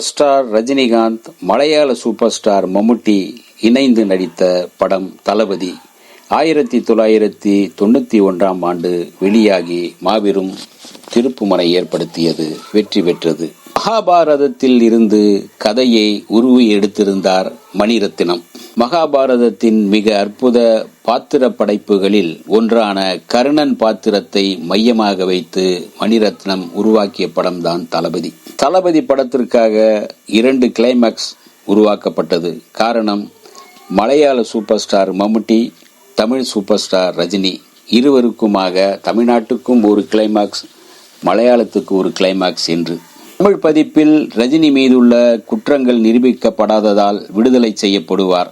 Super star Rajinikanth, மலையாள super star மம்முட்டி இணைந்து நடித்த படம் தளபதி 1991 ஆண்டு வெளியாகி மாபெரும் திருப்புமுனை ஏற்படுத்தியது, வெற்றி பெற்றது. மகாபாரதத்தில் இருந்து கதையை உருவி எடுத்திருந்தார் மணிரத்னம். மகாபாரதத்தின் மிக அற்புத பாத்திர படைப்புகளில் ஒன்றான கர்ணன் பாத்திரத்தை மையமாக வைத்து மணிரத்னம் உருவாக்கிய படம்தான் தளபதி. தளபதி படத்திற்காக 2 கிளைமாக்ஸ் உருவாக்கப்பட்டது. காரணம், மலையாள சூப்பர் ஸ்டார் மம்முட்டி, தமிழ் சூப்பர் ஸ்டார் ரஜினி இருவருக்குமாக தமிழ்நாட்டுக்கும் ஒரு கிளைமாக்ஸ், மலையாளத்துக்கு ஒரு கிளைமாக்ஸ் என்று. தமிழ் பதிப்பில் ரஜினி மீதுள்ள குற்றங்கள் நிரூபிக்கப்படாததால் விடுதலை செய்யப்படுவார்.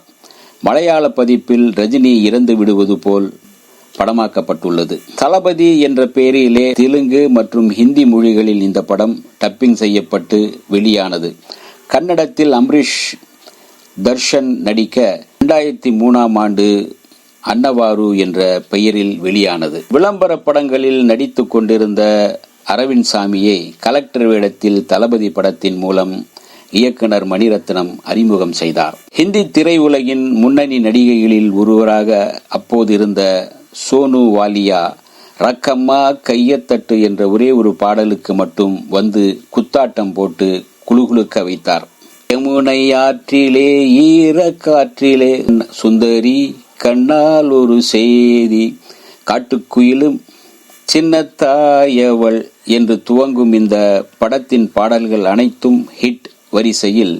மலையாள பதிப்பில் ரஜினி இறந்து விடுவது போல் படமாக்கப்பட்டுள்ளது. தளபதி என்ற பெயரிலே தெலுங்கு மற்றும் ஹிந்தி மொழிகளில் இந்த படம் டப்பிங் செய்யப்பட்டு வெளியானது. கன்னடத்தில் அம்பரீஷ், தர்ஷன் நடிக்க 2003 ஆண்டு அன்னவாரு என்ற பெயரில் வெளியானது. விளம்பர படங்களில் நடித்துக் கொண்டிருந்த அரவிந்த் சாமியை கலெக்டர் வேடத்தில் தளபதி படத்தின் மூலம் இயக்குனர் மணிரத்னம் அறிமுகம் செய்தார். ஹிந்தி திரையுலகின் முன்னணி நடிகைகளில் ஒருவராக அப்போது இருந்த சோனு வாலியா ரக்கம்மா கையத்தட்டு என்ற ஒரே ஒரு பாடலுக்கு மட்டும் வந்து குத்தாட்டம் போட்டு குளுகுளுக்க வைத்தார். யமுனை ஆற்றிலே ஈரக்காற்றிலே சுந்தரி கண்ணால் ஒரு செய்தி, காட்டுக்குயிலும் சின்னத்தாயவள் என்று துவங்கும் இந்த படத்தின் பாடல்கள் அனைத்தும் ஹிட் வரிசையில்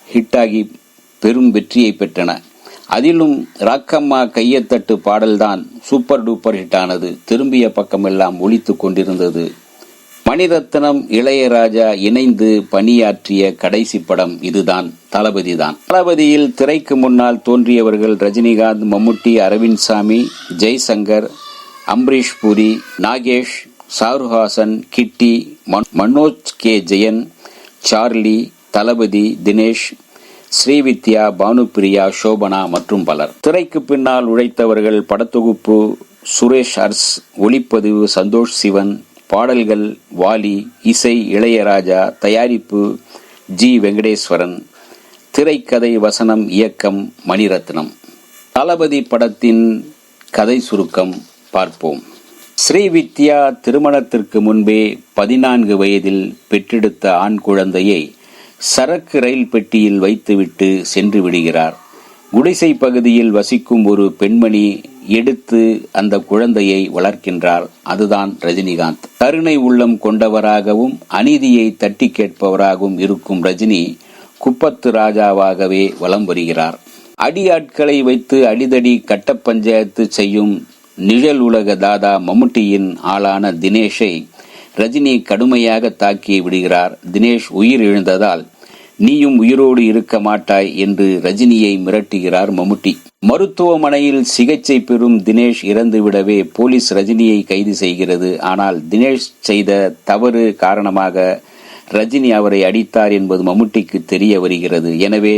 ஹிட்டாகி பெரும் வெற்றியை பெற்றன. அதிலும் ராக்கம்மா கையத்தட்டு பாடல்தான் சூப்பர் டூப்பர் ஹிட் ஆனது. திரும்பிய பக்கமெல்லாம் ஒலித்துக் கொண்டிருந்தது. மணிரத்னம், இளையராஜா இணைந்து பணியாற்றிய கடைசி படம் இதுதான், தளபதிதான். தளபதியில் திரைக்கு முன்னால் தோன்றியவர்கள் ரஜினிகாந்த், மம்முட்டி, அரவிந்த் சாமி, ஜெய்சங்கர், அம்பரீஷ் புரி, நாகேஷ், ஷாருஹாசன், கிட்டி, மனோஜ் கே ஜெயன், சார்லி, தளபதி, தினேஷ், ஸ்ரீவித்யா, பானுப்பிரியா, சோபனா மற்றும் பலர். திரைக்கு பின்னால் உழைத்தவர்கள் படத்தொகுப்பு சுரேஷ் அர்ஸ், ஒளிப்பதிவு சந்தோஷ் சிவன், பாடல்கள் வாலி, இசை இளையராஜா, தயாரிப்பு ஜி வெங்கடேஸ்வரன், திரைக்கதை வசனம் இயக்கம் மணிரத்னம். தளபதி படத்தின் கதை சுருக்கம் பார்ப்போம். ஸ்ரீவித்யா திருமணத்திற்கு முன்பே 14 வயதில் பெற்றெடுத்த ஆண் குழந்தையை சரக்கு ரயில் பெட்டியில் வைத்துவிட்டு சென்று விடுகிறார். குடிசை பகுதியில் வசிக்கும் ஒரு பெண்மணி எடுத்து அந்த குழந்தையை வளர்க்கின்றார். அதுதான் ரஜினிகாந்த். கருணை உள்ளம் கொண்டவராகவும் அநீதியை தட்டி கேட்பவராகவும் இருக்கும் ரஜினி குப்பத்து ராஜாவாகவே வலம் வருகிறார். அடியாட்களை வைத்து அடிதடி கட்ட பஞ்சாயத்து செய்யும் நிழல் உலக தாதா மம்முட்டியின் ஆளான தினேஷை ரஜினி கடுமையாக தாக்கி விடுகிறார். தினேஷ் உயிர் இழந்ததால் நீயும் உயிரோடு இருக்க மாட்டாய் என்று ரஜினியை மிரட்டுகிறார் மம்முட்டி. மருத்துவமனையில் சிகிச்சை பெறும் தினேஷ் இறந்துவிடவே போலீஸ் ரஜினியை கைது செய்கிறது. ஆனால் தினேஷ் செய்த தவறு காரணமாக ரஜினி அவரை அடித்தார் என்பது மம்முட்டிக்கு தெரிய வருகிறது. எனவே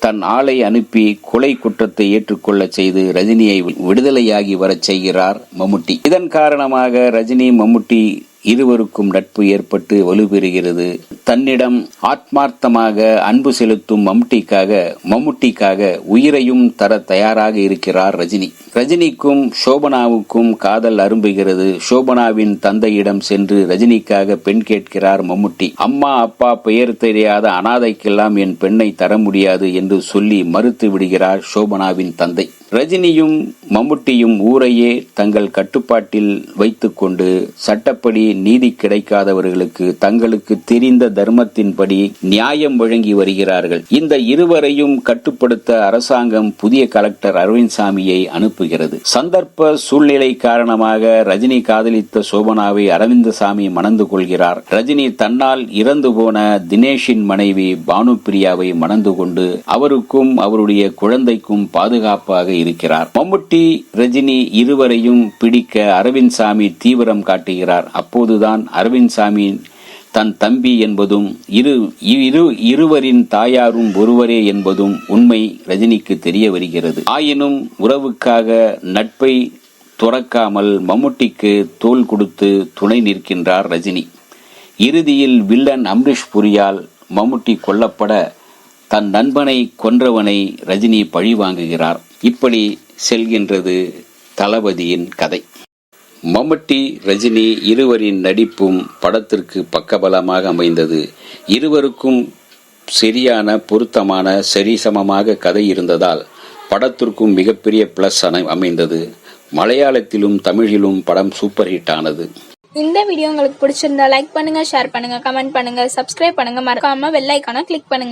தன் ஆளை அனுப்பி கொலை குற்றத்தை ஏற்றுக்கொள்ள செய்து ரஜினியை விடுதலையாகி வரச் செய்கிறார் மம்முட்டி. இதன் காரணமாக ரஜினி, மம்முட்டி இருவருக்கும் நட்பு ஏற்பட்டு வலுப்பெறுகிறது. தன்னிடம் ஆத்மார்த்தமாக அன்பு செலுத்தும் மம்முட்டிக்காக உயிரையும் தர தயாராக இருக்கிறார் ரஜினி. ரஜினிக்கும் சோபனாவுக்கும் காதல் அரும்புகிறது. சோபனாவின் தந்தையிடம் சென்று ரஜினிக்காக பெண் கேட்கிறார் மம்முட்டி. அம்மா அப்பா பெயர் தெரியாத அனாதைக்கெல்லாம் என் பெண்ணை தர முடியாது என்று சொல்லி மறுத்து விடுகிறார் சோபனாவின் தந்தை. ரஜினியும் மம்முட்டியும் ஊரையே தங்கள் கட்டுப்பாட்டில் வைத்துக் கொண்டு சட்டப்படி நீதி கிடைக்காதவர்களுக்கு தங்களுக்கு தெரிந்த தர்மத்தின்படி நியாயம் வழங்கி வருகிறார்கள். இந்த இருவரையும் கட்டுப்படுத்த அரசாங்கம் புதிய கலெக்டர் அரவிந்த் சாமியை அனுப்புகிறது. சந்தர்ப்ப சூழ்நிலை காரணமாக ரஜினி காதலித்த சோபனாவை அரவிந்தசாமி மணந்து கொள்கிறார். ரஜினி தன்னால் இறந்து போன தினேஷின் மனைவி பானுப்பிரியாவை மணந்து கொண்டு அவருக்கும் அவருடைய குழந்தைக்கும் பாதுகாப்பாக இருக்கிறார். மம்முட்டி, ரஜினி இருவரையும் பிடிக்க அரவிந்த் சாமி தீவிரம் காட்டுகிறார். அப்போதுதான் அரவிந்த் சாமி தன் தம்பி என்பதும் இருவரின் தாயாரும் ஒருவரே என்பதும் உண்மை ரஜினிக்கு தெரிய வருகிறது. ஆயினும் உறவுக்காக நட்பை துறக்காமல் மம்முட்டிக்கு தோள் கொடுத்து துணை நிற்கின்றார் ரஜினி. இறுதியில் வில்லன் அம்பரீஷ் புரியால் மம்முட்டி கொல்லப்பட தன் நண்பனை கொன்றவனை ரஜினி பழி வாங்குகிறார். இப்படி செல்கின்றது தளபதியின் கதை. மம்முட்டி ரஜினி இருவரின் நடிப்பும் படத்திற்கு பக்கபலமாக அமைந்தது. இருவருக்கும் சரியான பொருத்தமான சரிசமமாக கதை இருந்ததால் படத்திற்கும் மிகப்பெரிய பிளஸ் அமைந்தது. மலையாளத்திலும் தமிழிலும் படம் சூப்பர் ஹிட் ஆனது. இந்த வீடியோ உங்களுக்கு பிடிச்சிருந்தா லைக் பண்ணுங்க, ஷேர் பண்ணுங்க, கமெண்ட் பண்ணுங்க, சப்ஸ்கிரைப் பண்ணுங்க, மறக்காம பெல் ஐகானை கிளிக் பண்ணுங்க.